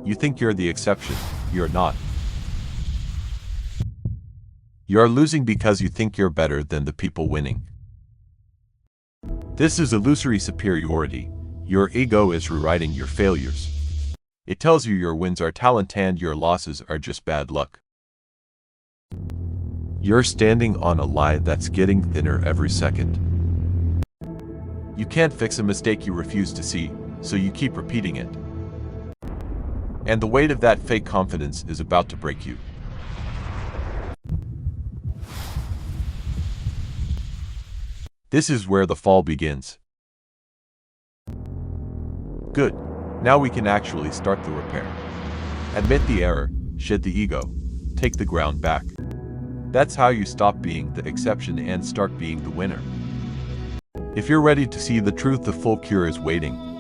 You think you're the exception. You're not. You're losing because you think you're better than the people winning. This is illusory superiority. Your ego is rewriting your failures. It tells you your wins are talent and your losses are just bad luck. You're standing on a lie that's getting thinner every second. You can't fix a mistake you refuse to see, so you keep repeating it. And the weight of that fake confidence is about to break you. This is where the fall begins. Good. Now we can actually start the repair. Admit the error, shed the ego, take the ground back. That's how you stop being the exception and start being the winner. If you're ready to see the truth, the full cure is waiting.